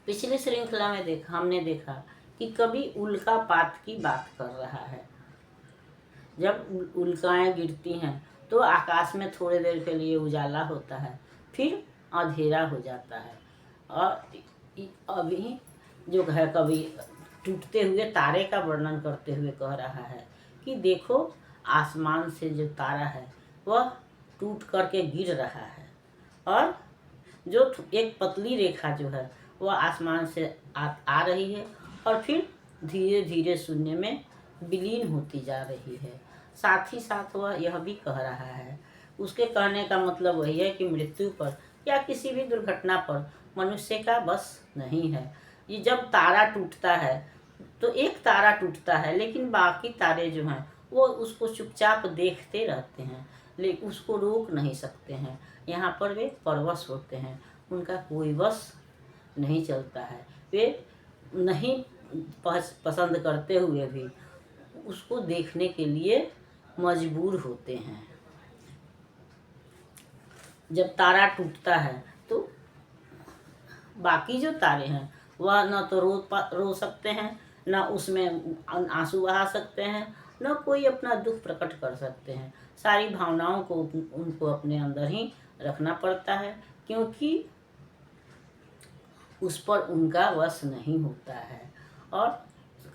पिछली श्रृंखला में हमने देखा कि कवि उल्कापात की बात कर रहा है। जब उल्काएं गिरती हैं तो आकाश में थोड़ी देर के लिए उजाला होता है, फिर अंधेरा हो जाता है। और अभी जो है कवि टूटते हुए तारे का वर्णन करते हुए कह रहा है कि देखो आसमान से जो तारा है वह टूट करके गिर रहा है, और जो एक पतली रेखा जो है वह आसमान से आ रही है और फिर धीरे धीरे शून्य में विलीन होती जा रही है। साथ ही साथ वह यह भी कह रहा है, उसके कहने का मतलब वही है कि मृत्यु पर या किसी भी दुर्घटना पर मनुष्य का बस नहीं है। ये जब तारा टूटता है तो एक तारा टूटता है, लेकिन बाकी तारे जो हैं वो उसको चुपचाप देखते रहते हैं, लेकिन उसको रोक नहीं सकते हैं। यहाँ पर वे परवश होते हैं, उनका कोई बस नहीं चलता है। वे नहीं पसंद करते हुए भी उसको देखने के लिए मजबूर होते हैं। जब तारा टूटता है तो बाकी जो तारे हैं वह न तो रो सकते हैं, न उसमें आंसू बहा सकते हैं, न कोई अपना दुख प्रकट कर सकते हैं। सारी भावनाओं को उनको अपने अंदर ही रखना पड़ता है, क्योंकि उस पर उनका वश नहीं होता है। और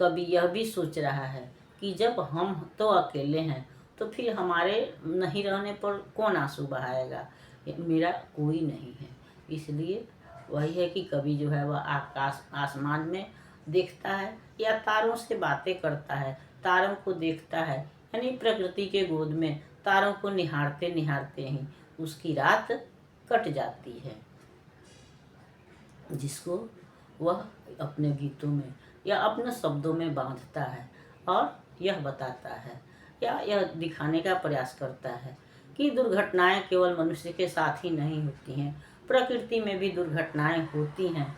कभी यह भी सोच रहा है कि जब हम तो अकेले हैं तो फिर हमारे नहीं रहने पर कौन आंसू बहाएगा, मेरा कोई नहीं है। इसलिए वही है कि कभी जो है वह आसमान में देखता है या तारों से बातें करता है, तारों को देखता है, यानी प्रकृति के गोद में तारों को निहारते निहारते ही उसकी रात कट जाती है, जिसको वह अपने गीतों में या अपने शब्दों में बांधता है और यह बताता है या यह दिखाने का प्रयास करता है कि दुर्घटनाएं केवल मनुष्य के साथ ही नहीं होती हैं, प्रकृति में भी दुर्घटनाएं होती हैं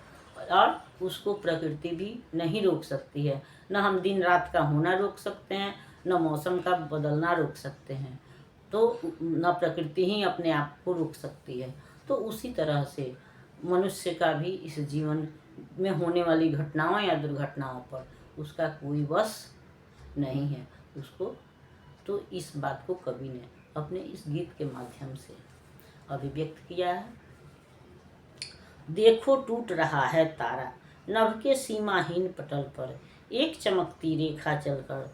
और उसको प्रकृति भी नहीं रोक सकती है। न हम दिन रात का होना रोक सकते हैं, न मौसम का बदलना रोक सकते हैं, तो न प्रकृति ही अपने आप को रोक सकती है। तो उसी तरह से मनुष्य का भी इस जीवन में होने वाली घटनाओं या दुर्घटनाओं पर उसका कोई वश नहीं है उसको। तो इस बात को कवि ने अपने इस गीत के माध्यम से अभिव्यक्त किया है। देखो टूट रहा है तारा नभ के सीमाहीन पटल पर, एक चमकती रेखा चलकर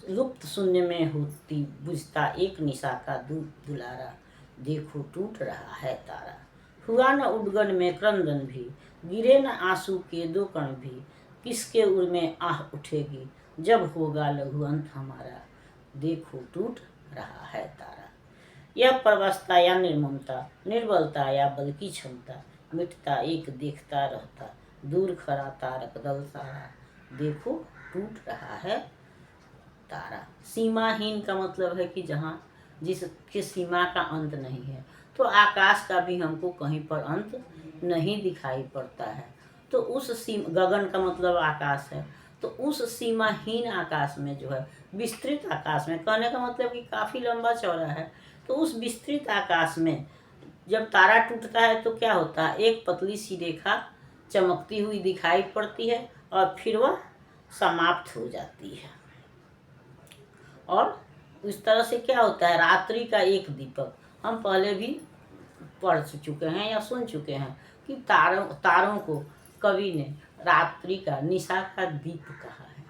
लुप्त शून्य में होती बुझता एक निशा का दुलारा। देखो टूट रहा है तारा, हुआ न उद्गन में क्रंदन भी, गिरे न आंसू के दो कण भी, किसके उर में आह उठेगी जब होगा लघु अंत हमारा। देखो टूट रहा है तारा। यह परवशता या निर्ममता, निर्बलता या बल की क्षमता, मिटता एक देखता रहता, दूर खड़ा तारक दल सारा। देखो टूट रहा है तारा। सीमाहीन का मतलब है कि जहाँ जिसके सीमा का अंत नहीं है, तो आकाश का भी हमको कहीं पर अंत नहीं दिखाई पड़ता है। तो उस गगन का मतलब आकाश है, तो उस सीमाहीन आकाश में जो है, विस्तृत आकाश में, कहने का मतलब कि काफ़ी लंबा चौड़ा है, तो उस विस्तृत आकाश में जब तारा टूटता है तो क्या होता है, एक पतली सी रेखा चमकती हुई दिखाई पड़ती है और फिर वह समाप्त हो जाती है। और इस तरह से क्या होता है, रात्रि का एक दीपक, हम पहले भी पढ़ चुके हैं या सुन चुके हैं कि तारों को कवि ने रात्रि का, निशा का दीप कहा है,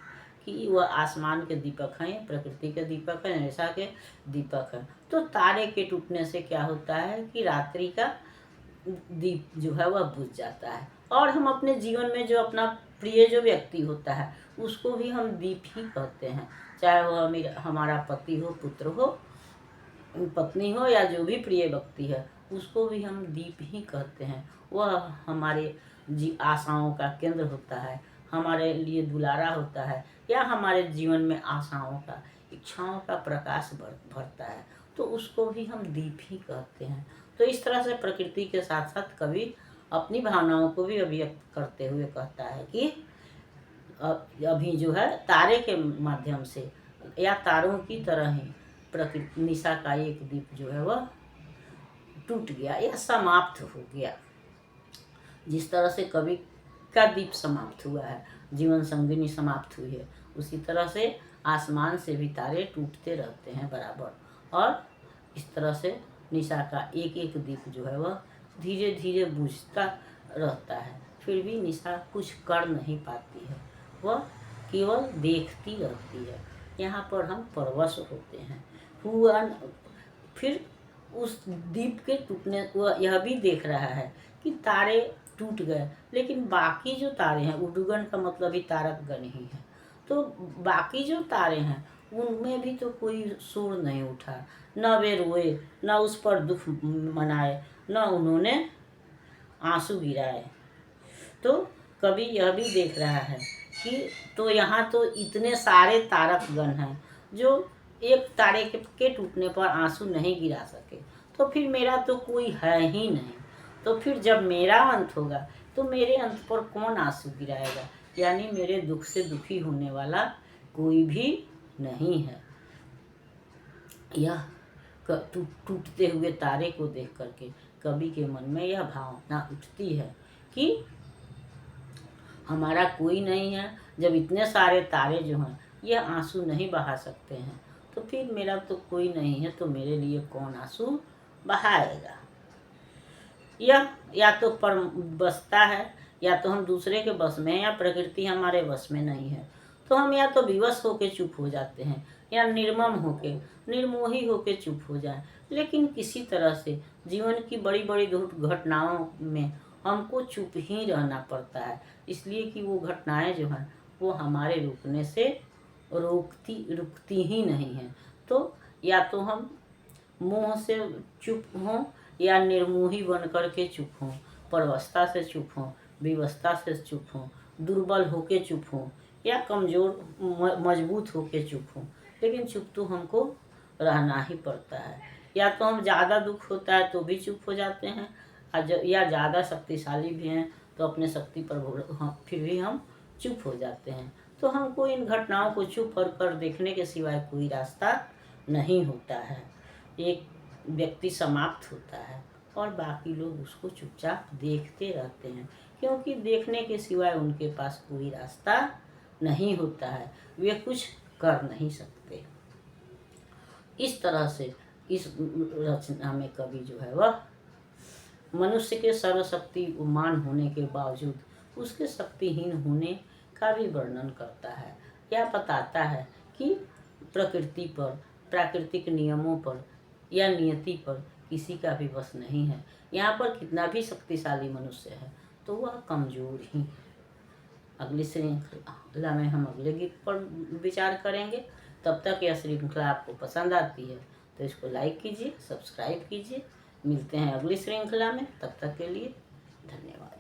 कि वह आसमान के दीपक हैं, प्रकृति के दीपक हैं, निशा के दीपक हैं। तो तारे के टूटने से क्या होता है कि रात्रि का दीप जो है वह बुझ जाता है, और हम अपने जीवन में जो अपना प्रिय जो व्यक्ति होता है उसको भी हम दीप ही कहते हैं, चाहे वह हमारा पति हो, पुत्र हो, पत्नी हो, या जो भी प्रिय व्यक्ति है उसको भी हम दीप ही कहते हैं। वह हमारे आशाओं का केंद्र होता है, हमारे लिए दुलारा होता है, या हमारे जीवन में आशाओं का, इच्छाओं का प्रकाश भरता है, तो उसको भी हम दीप ही कहते हैं। तो इस तरह से प्रकृति के साथ साथ कवि अपनी भावनाओं को भी अभिव्यक्त करते हुए कहता है कि अभी जो है तारे के माध्यम से या तारों की तरह ही प्रकृति, निशा का एक दीप जो है वह टूट गया या समाप्त हो गया। जिस तरह से कवि का दीप समाप्त हुआ है, जीवन संगिनी समाप्त हुई है, उसी तरह से आसमान से भी तारे टूटते रहते हैं बराबर। और इस तरह से निशा का एक एक दीप जो है वह धीरे धीरे बुझता रहता है, फिर भी निशा कुछ कर नहीं पाती है, वह केवल देखती रहती है। यहाँ पर हम परवश होते हैं। हुआ फिर उस दीप के टूटने, वह यह भी देख रहा है कि तारे टूट गए, लेकिन बाकी जो तारे हैं, उडुगन का मतलब ही तारकगण ही है, तो बाकी जो तारे हैं उनमें भी तो कोई सुर नहीं उठा, न वे रोए, न उस पर दुख मनाए, न उन्होंने आंसू गिराए। तो कवि यह भी देख रहा है कि तो यहाँ तो इतने सारे तारकगण हैं जो एक तारे के टूटने पर आंसू नहीं गिरा सके, तो फिर मेरा तो कोई है ही नहीं, तो फिर जब मेरा अंत होगा तो मेरे अंत पर कौन आंसू गिराएगा, यानी मेरे दुख से दुखी होने वाला कोई भी नहीं है। यह टूटते हुए तारे को देख करके कवि के मन में यह भावना उठती है कि हमारा कोई नहीं है, जब इतने सारे तारे जो हैं ये आंसू नहीं बहा सकते हैं, तो फिर मेरा तो कोई नहीं है, तो मेरे लिए कौन आंसू बहाएगा। यह या तो पर बसता है, या तो हम दूसरे के बस में हैं, या प्रकृति हमारे बस में नहीं है, तो हम या तो विवश होके चुप हो जाते हैं, या निर्मम होके, निर्मोही होके चुप हो जाएं। लेकिन किसी तरह से जीवन की बड़ी बड़ी घटनाओं में हमको चुप ही रहना पड़ता है, इसलिए कि वो घटनाएं जो हैं वो हमारे रुकने से रुकती ही नहीं हैं। तो या तो हम मुँह से चुप हों, या निर्मोही बन कर के चुप हों, परवशता से चुप हों, विवशता से चुप हों, दुर्बल होके चुप हों, या कमज़ोर मजबूत होके चुप हों, लेकिन चुप तो हमको रहना ही पड़ता है। या तो हम ज़्यादा दुख होता है तो भी चुप हो जाते हैं, या ज़्यादा शक्तिशाली भी हैं तो अपने शक्ति पर फिर भी हम चुप हो जाते हैं। तो हमको इन घटनाओं को चुप कर देखने के सिवाय कोई रास्ता नहीं होता है। एक व्यक्ति समाप्त होता है और बाकी लोग उसको चुपचाप देखते रहते हैं, क्योंकि देखने के सिवाय उनके पास कोई रास्ता नहीं होता है, वे कुछ कर नहीं सकते। इस तरह से इस रचना में कवि जो है वह मनुष्य के सर्वशक्तिमान होने के बावजूद उसके शक्तिहीन होने का भी वर्णन करता है, या बताता है कि प्रकृति पर, प्राकृतिक नियमों पर या नियति पर किसी का भी बस नहीं है। यहाँ पर कितना भी शक्तिशाली मनुष्य है तो वह कमजोर ही। अगली श्रृंखला में हम अगले गीत पर विचार करेंगे। तब तक यह श्रृंखला आपको पसंद आती है तो इसको लाइक कीजिए, सब्सक्राइब कीजिए। मिलते हैं अगली श्रृंखला में, तब तक के लिए धन्यवाद।